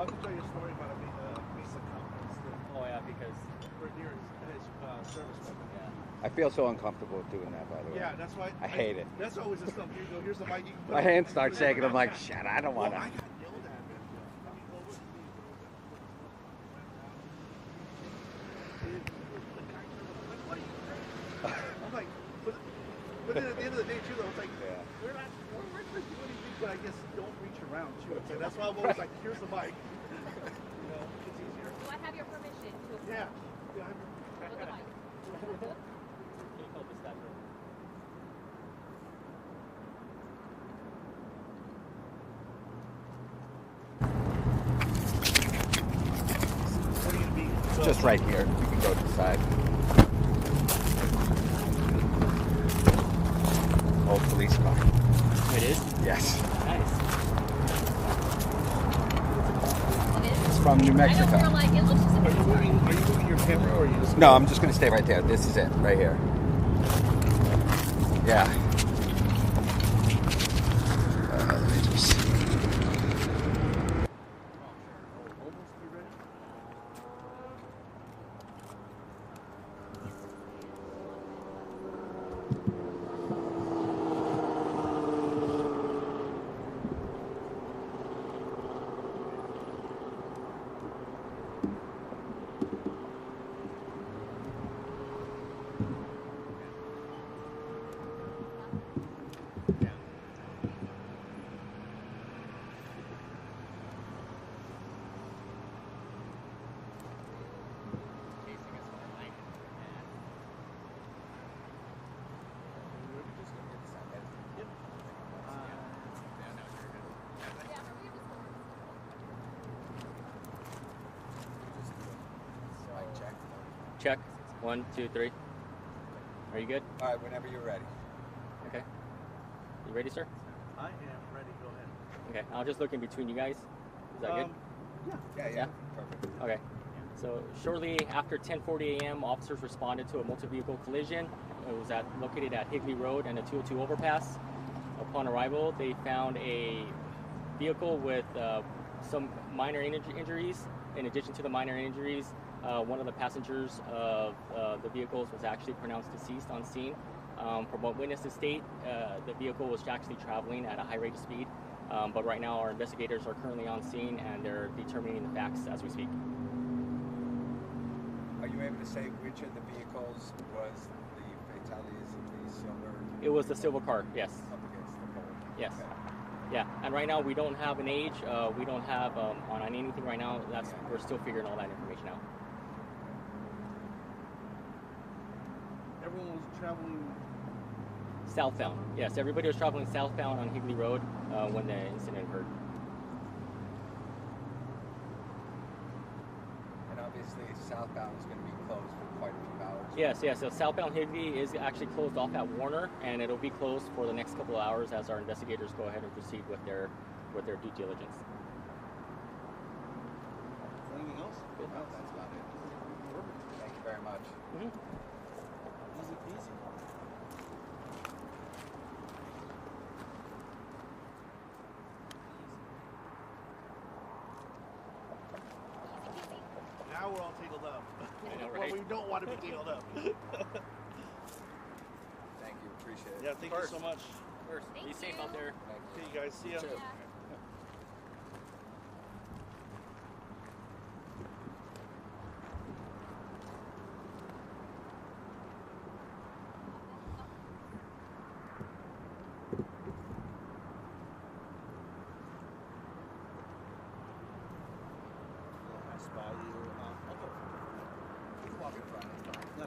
I'll tell you a story about a Mesa conference. Oh yeah, because We're near his service weapon. yeah. I feel so uncomfortable doing that, by the way. Yeah, that's why I hate it. That's always the stuff. Here you go. Here's the mic. You can put My it- hands start shaking. I'm like, shit, I don't want Well, to. I got yelled at, man. Let me go over I'm like, but then at the end of the day, too, though, it's like, we're not going to do anything, but I guess don't reach around, too. So that's why I'm always like, here's the mic. You know, it's easier. Do I have your permission to Yeah. with the mic? Can you call this that room? What are you going to be? Just right here. You can go to the side. Old police car. It is? Yes. Nice. It is? It's from New I know, we Mexico. were like, it looks just Are you moving your camera, or are you just... No, I'm just going to stay right there. This is it, right here. Yeah. Let me just... Almost be ready? Check. 1, 2, 3. Are you good? All right, whenever you're ready. Okay. You ready, sir? I am ready. Go ahead. Okay. I'll just look in between you guys. Is that good? Yeah. Yeah? Perfect. Okay. So shortly after 10:40 a.m., officers responded to a multi-vehicle collision. It was located at Higley Road and a 202 overpass. Upon arrival, they found a vehicle with some minor injuries. In addition to the minor injuries, one of the passengers of the vehicles was actually pronounced deceased on scene. From what witnesses state, the vehicle was actually traveling at a high rate of speed. But right now, our investigators are currently on scene and they're determining the facts as we speak. Are you able to say which of the vehicles was the fatality? Is it the silver? It was the silver car, yes. Up against the pole. Yes. Okay. Yeah, and right now we don't have an age. We don't have on anything right now. We're still figuring all that information out. Everyone was traveling... Southbound. Yes, everybody was traveling southbound on Higley Road when the incident occurred. And obviously, southbound is going to be closed for quite a few hours. Yes. So southbound Higley is actually closed off at Warner, and it'll be closed for the next couple of hours as our investigators go ahead and proceed with their due diligence. Anything else? No, that's about it. Thank you very much. Mm-hmm. Easy peasy. Now we're all tangled up. I know, Well, right? we don't want to be tangled up. Thank you. Appreciate it. Yeah, thank you so much. First, be safe out there. Okay, you guys. See ya. too. Pass by you. I'll go. You can walk in front. It's fine. No.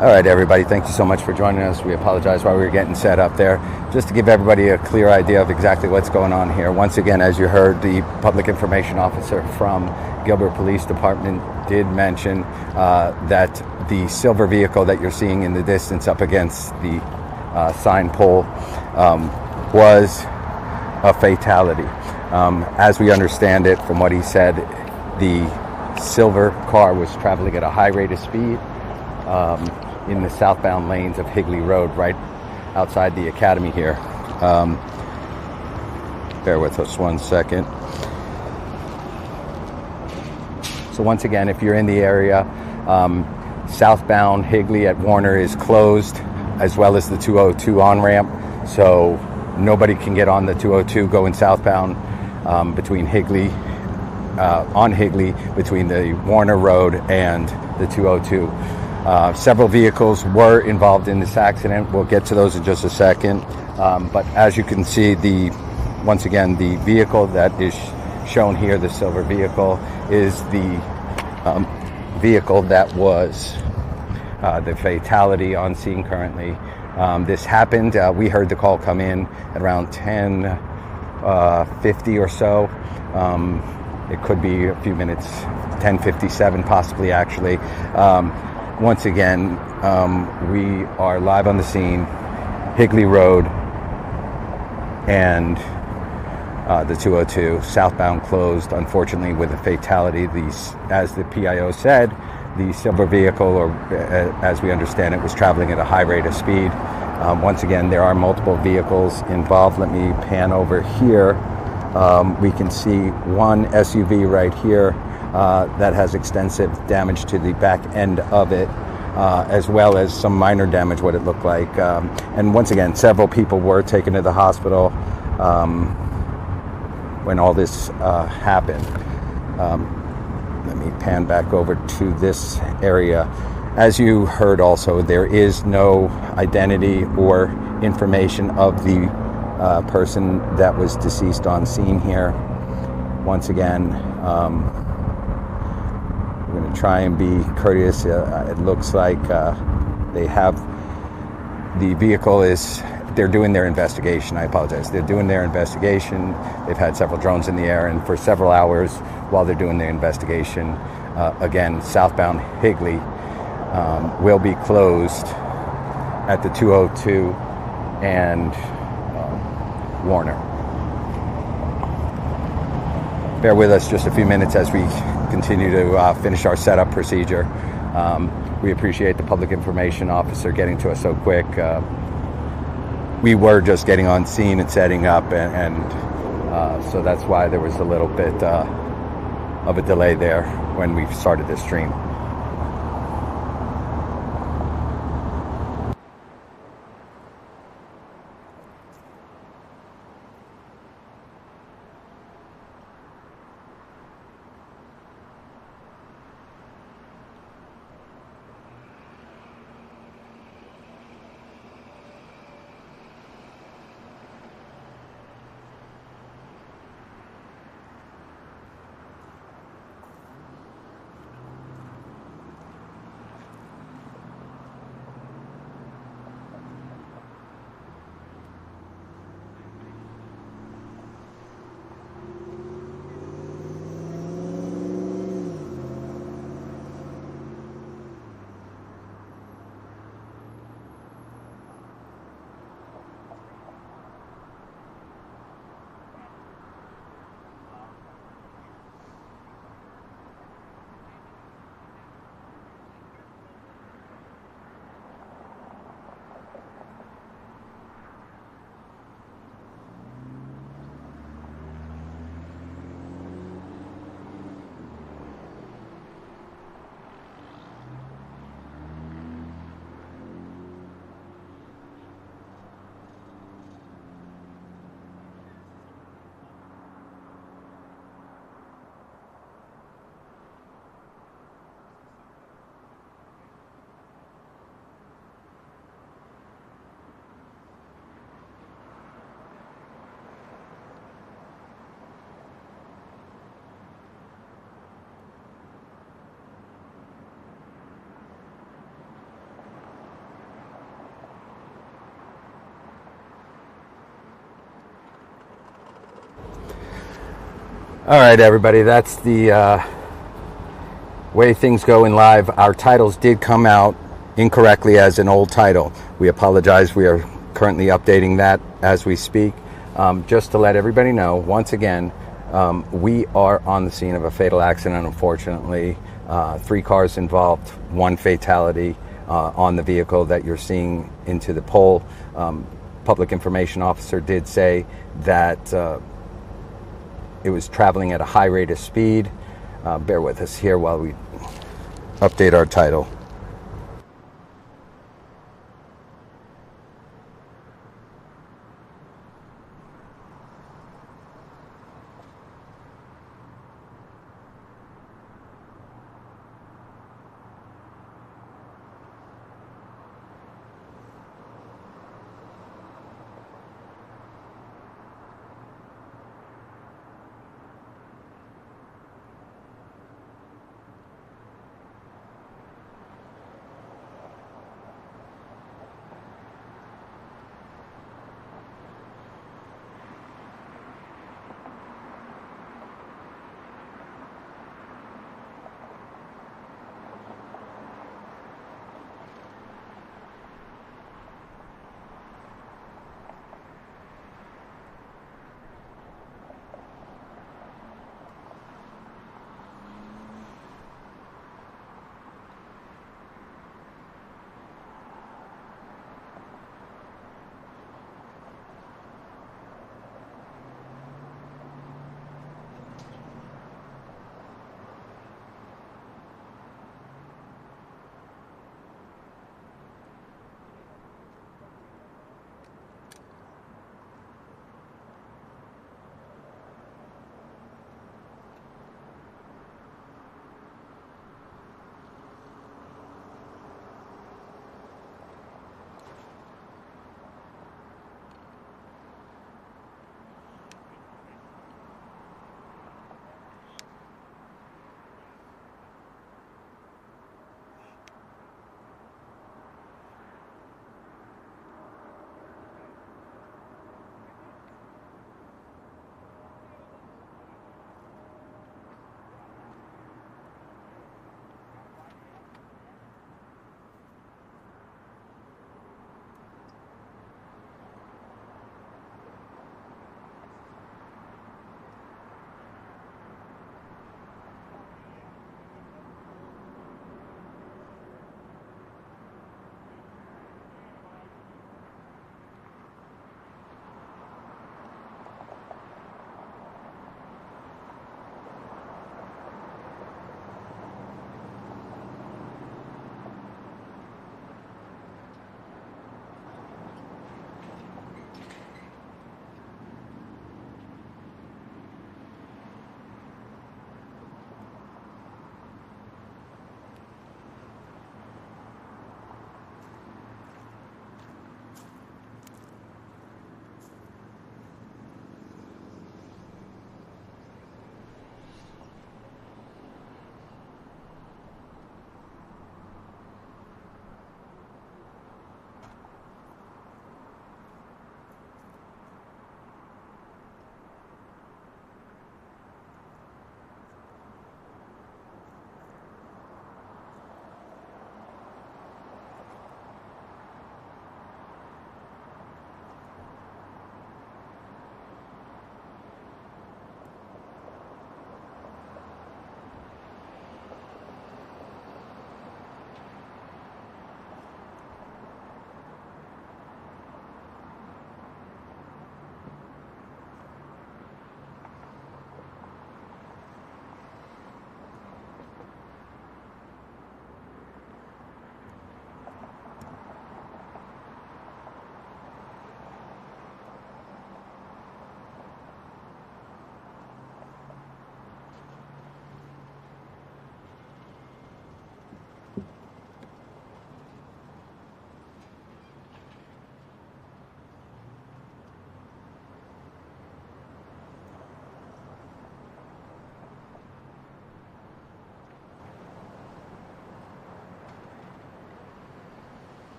All right, everybody, thank you so much for joining us. We apologize while we were getting set up there. Just to give everybody a clear idea of exactly what's going on here. Once again, as you heard, the public information officer from Gilbert Police Department did mention that the silver vehicle that you're seeing in the distance up against the sign pole was a fatality. As we understand it, from what he said, the silver car was traveling at a high rate of speed in the southbound lanes of Higley Road, right outside the academy here. Bear with us one second. So once again, if you're in the area, southbound Higley at Warner is closed, as well as the 202 on-ramp. So nobody can get on the 202 going southbound between Higley, on Higley, between the Warner Road and the 202. Several vehicles were involved in this accident. We'll get to those in just a second. But as you can see, once again, the vehicle that is shown here, the silver vehicle, is the vehicle that was the fatality on scene currently. This happened, we heard the call come in at around 10:50 or so. It could be a few minutes, 10:57 possibly actually. Once again, we are live on the scene, Higley Road and the 202, southbound closed, unfortunately, with a fatality. As the PIO said, the silver vehicle, or as we understand it, was traveling at a high rate of speed. Once again, there are multiple vehicles involved. Let me pan over here. We can see one SUV right here that has extensive damage to the back end of it, as well as some minor damage, what it looked like. And once again, several people were taken to the hospital when all this happened. Let me pan back over to this area. As you heard also, there is no identity or information of the person that was deceased on scene here. Once again, we're going to try and be courteous. It looks like they have the vehicle they're doing their investigation. I apologize. They're doing their investigation. They've had several drones in the air, and for several hours while they're doing their investigation, again, southbound Higley will be closed at the 202 and Warner. Bear with us just a few minutes as we continue to finish our setup procedure. We appreciate the public information officer getting to us so quick. We were just getting on scene and setting up, and so that's why there was a little bit of a delay there when we started this stream. All right, everybody, that's the way things go in live. Our titles did come out incorrectly as an old title. We apologize. We are currently updating that as we speak. Just to let everybody know, once again, we are on the scene of a fatal accident, unfortunately. 3 cars involved, 1 fatality. on the vehicle that you're seeing into the pole. Public information officer did say that it was traveling at a high rate of speed. Bear with us here while we update our title.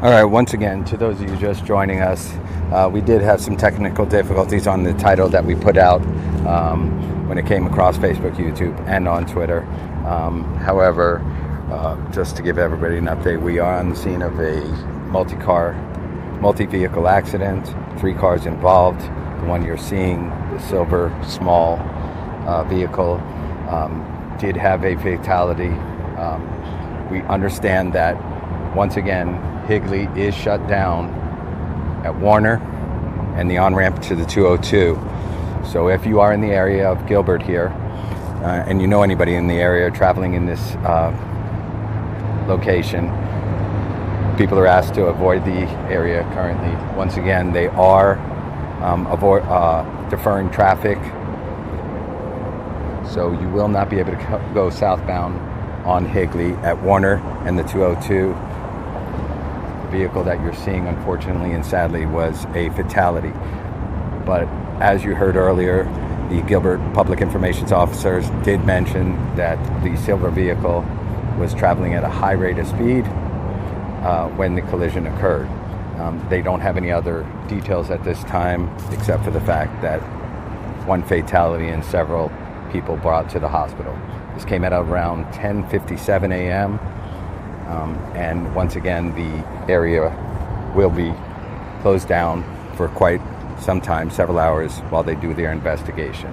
All right, once again, to those of you just joining us, we did have some technical difficulties on the title that we put out when it came across Facebook, YouTube, and on Twitter. However, just to give everybody an update, we are on the scene of a multi-vehicle accident, 3 cars involved. The one you're seeing, the silver small vehicle, did have a fatality. We understand that, once again, Higley is shut down at Warner and the on-ramp to the 202. So if you are in the area of Gilbert here, and you know anybody in the area traveling in this location, people are asked to avoid the area currently. Once again, they are deferring traffic, so you will not be able to go southbound on Higley at Warner and the 202. The vehicle that you're seeing, unfortunately and sadly, was a fatality. But as you heard earlier, the Gilbert Public Information Officers did mention that the silver vehicle was traveling at a high rate of speed when the collision occurred. They don't have any other details at this time, except for the fact that one fatality and several people brought to the hospital. This came at around 10:57 a.m. And once again, the area will be closed down for quite some time, several hours, while they do their investigation.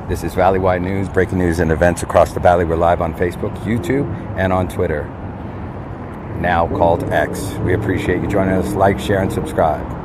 This is Valleywide News, breaking news and events across the valley. We're live on Facebook, YouTube, and on Twitter, now called X. We appreciate you joining us. Like, share, and subscribe.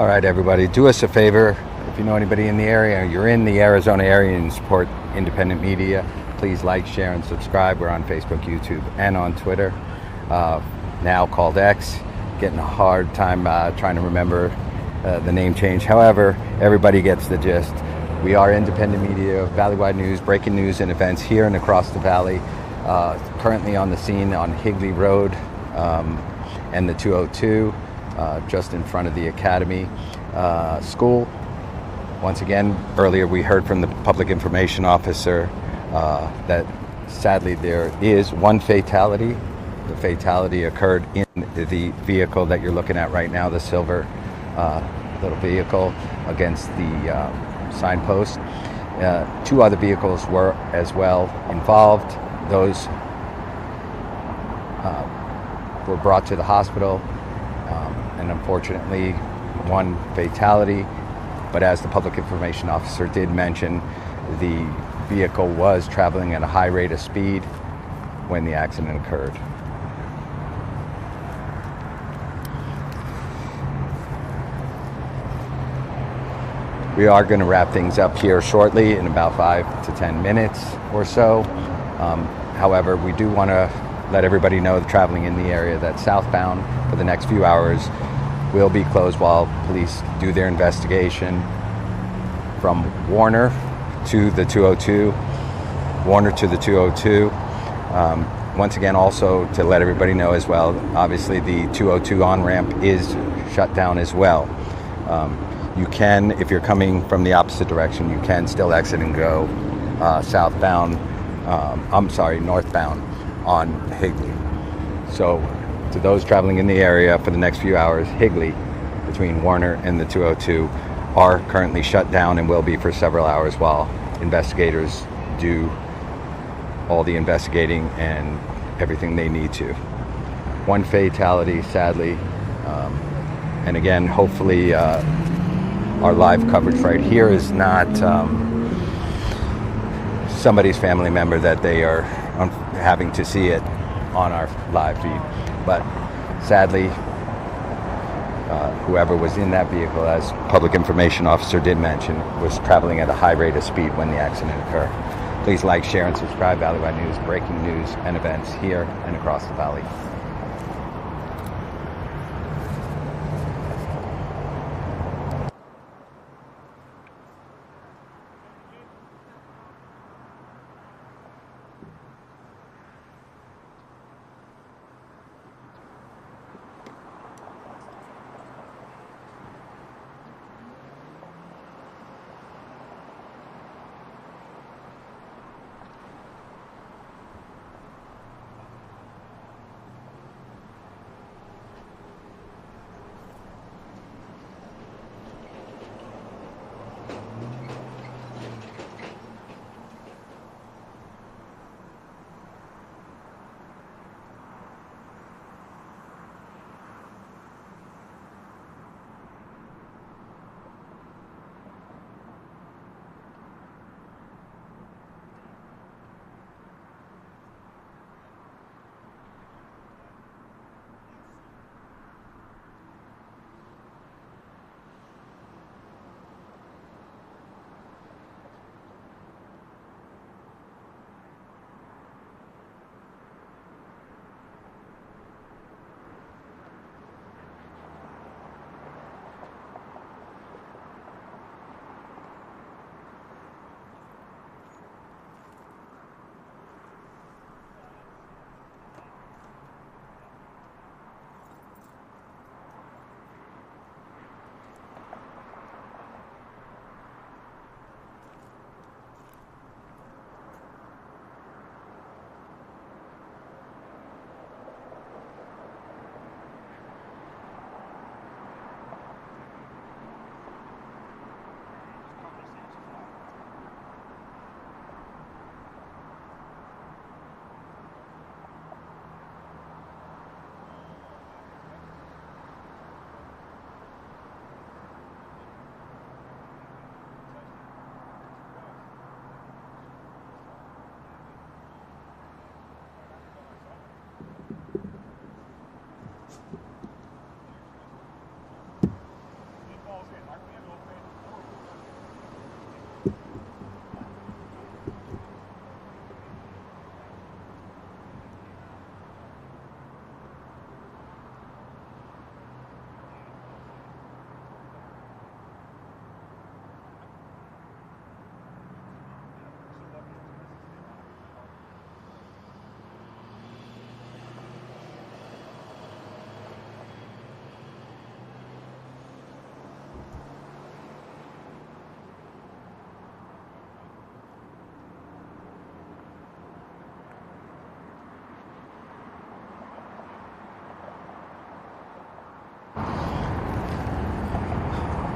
All right, everybody, do us a favor. If you know anybody in the area, or you're in the Arizona area and support independent media, please like, share, and subscribe. We're on Facebook, YouTube, and on Twitter, now called X. Getting a hard time trying to remember the name change. However, everybody gets the gist. We are independent media, valley-wide news, breaking news and events here and across the valley. Currently on the scene on Higley Road and the 202, just in front of the Academy School. Once again, earlier we heard from the public information officer that sadly there is one fatality. The fatality occurred in the vehicle that you're looking at right now, the silver little vehicle against the signpost. 2 other vehicles were as well involved. Those were brought to the hospital, and unfortunately, 1 fatality. But as the public information officer did mention, the vehicle was traveling at a high rate of speed when the accident occurred. We are going to wrap things up here shortly in about 5 to 10 minutes or so. However, we do want to let everybody know that traveling in the area that southbound for the next few hours will be closed while police do their investigation from Warner to the 202. Warner to the 202. Once again, also to let everybody know as well, obviously the 202 on-ramp is shut down as well. You can, if you're coming from the opposite direction, you can still exit and go northbound on Higley. So to those traveling in the area for the next few hours, Higley between Warner and the 202 are currently shut down and will be for several hours while investigators do all the investigating and everything they need to. 1 fatality, sadly, and again, hopefully our live coverage right here is not somebody's family member that they are having to see it on our live feed. But sadly, whoever was in that vehicle, as public information officer did mention, was traveling at a high rate of speed when the accident occurred. Please like, share, and subscribe. Valley-wide news, breaking news and events here and across the valley.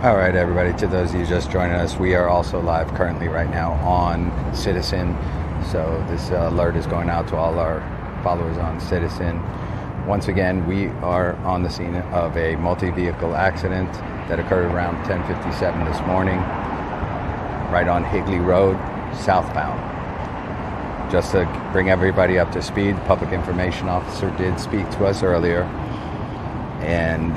All right, everybody, to those of you just joining us, we are also live currently right now on Citizen. So this alert is going out to all our followers on Citizen. Once again, we are on the scene of a multi-vehicle accident that occurred around 10:57 this morning, right on Higley Road, southbound. Just to bring everybody up to speed, the public information officer did speak to us earlier and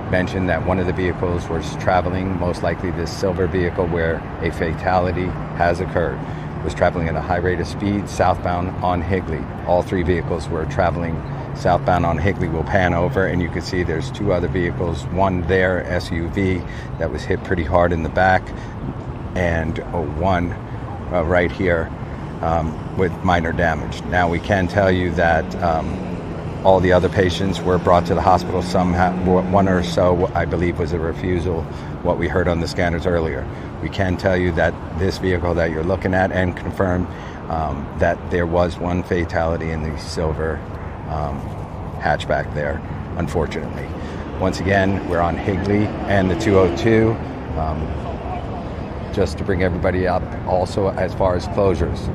mentioned that one of the vehicles was traveling, most likely this silver vehicle where a fatality has occurred, was traveling at a high rate of speed southbound on Higley. All three vehicles were traveling southbound on Higley. We'll pan over and you can see there's two other vehicles, one there, SUV, that was hit pretty hard in the back, and one right here with minor damage. Now we can tell you that all the other patients were brought to the hospital. One or so, I believe, was a refusal, what we heard on the scanners earlier. We can tell you that this vehicle that you're looking at, and confirm that there was one fatality in the silver hatchback there, unfortunately. Once again, we're on Higley and the 202. Just to bring everybody up, also as far as closures,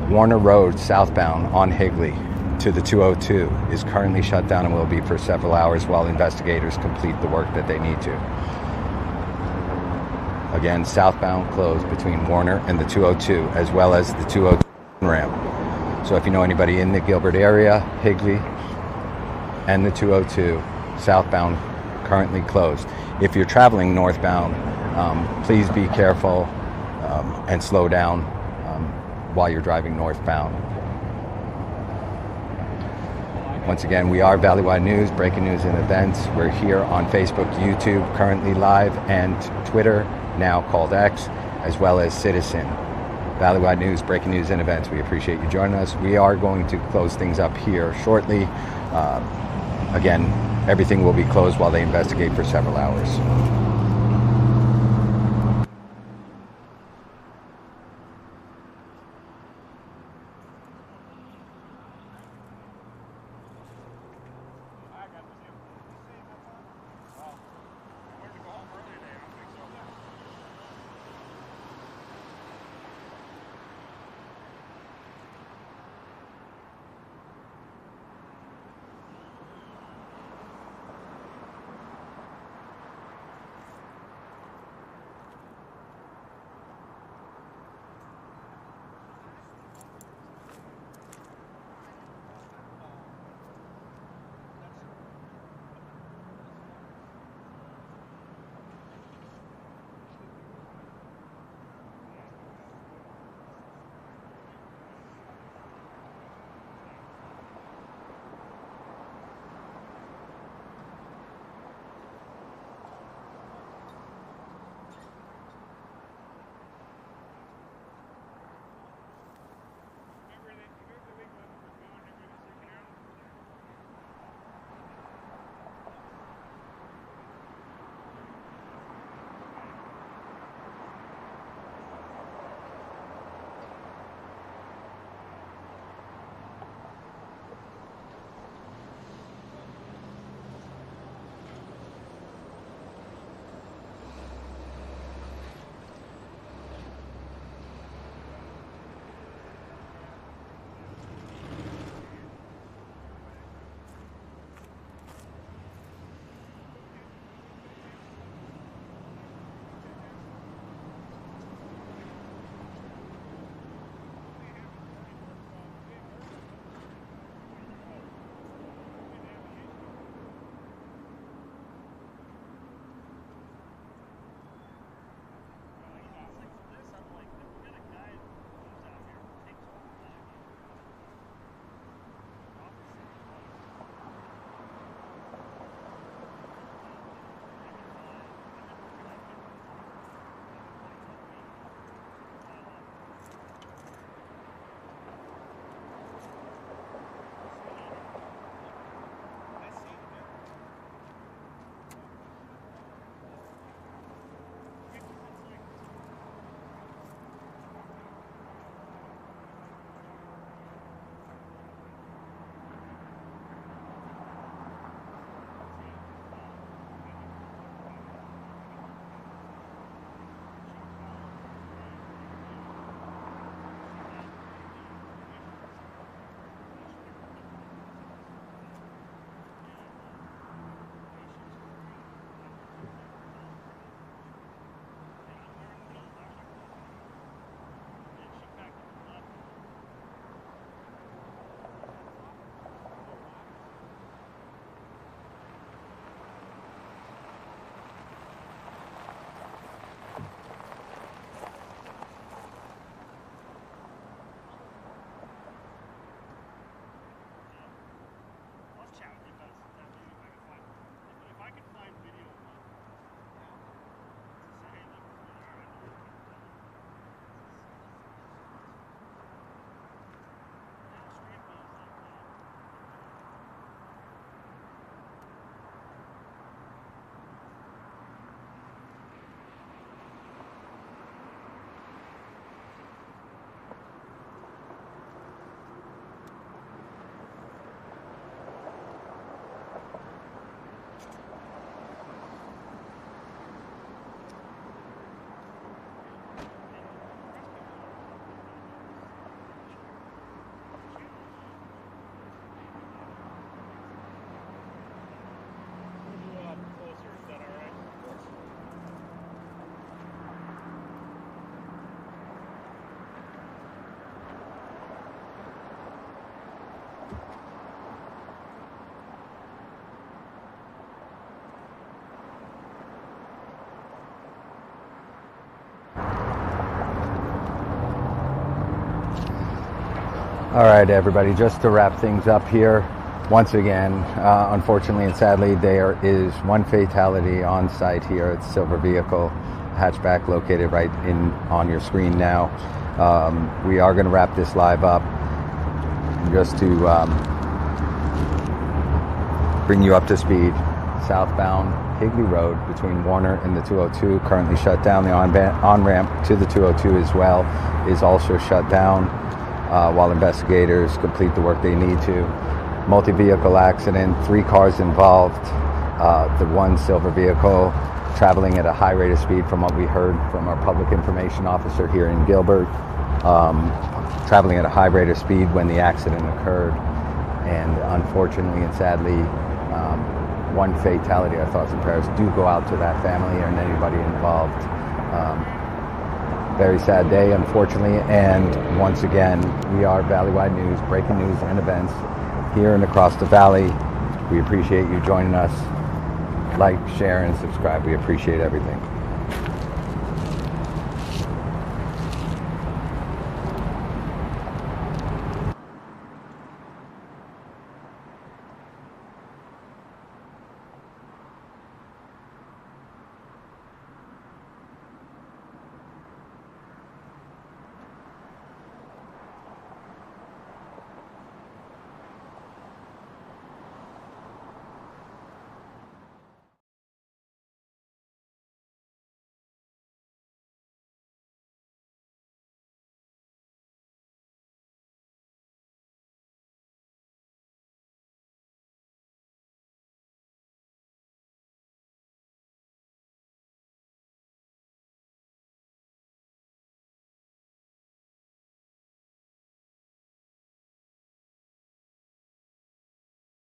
Warner Road southbound on Higley to the 202 is currently shut down and will be for several hours while investigators complete the work that they need to. Again, southbound closed between Warner and the 202, as well as the 202 ramp. So if you know anybody in the Gilbert area, Higley and the 202 southbound currently closed. If you're traveling northbound, please be careful and slow down while you're driving northbound. Once again, we are Valleywide News, breaking news and events. We're here on Facebook, YouTube, currently live, and Twitter, now called X, as well as Citizen. Valleywide News, breaking news and events. We appreciate you joining us. We are going to close things up here shortly. Again, everything will be closed while they investigate for several hours. All right, everybody, just to wrap things up here, once again, unfortunately and sadly, there is one fatality on site here at Silver Vehicle, hatchback located right on your screen now. We are going to wrap this live up just to bring you up to speed. Southbound Higley Road between Warner and the 202 currently shut down. The on-ramp to the 202 as well is also shut down while investigators complete the work they need to. Multi-vehicle accident, 3 cars involved. The one silver vehicle traveling at a high rate of speed from what we heard from our public information officer here in Gilbert, traveling at a high rate of speed when the accident occurred. And unfortunately and sadly, one fatality. Our thoughts and prayers do go out to that family and anybody involved. Very sad day, unfortunately. And once again, we are Valleywide News, breaking news and events here and across the valley. We appreciate you joining us. Like, share, and subscribe. We appreciate everything.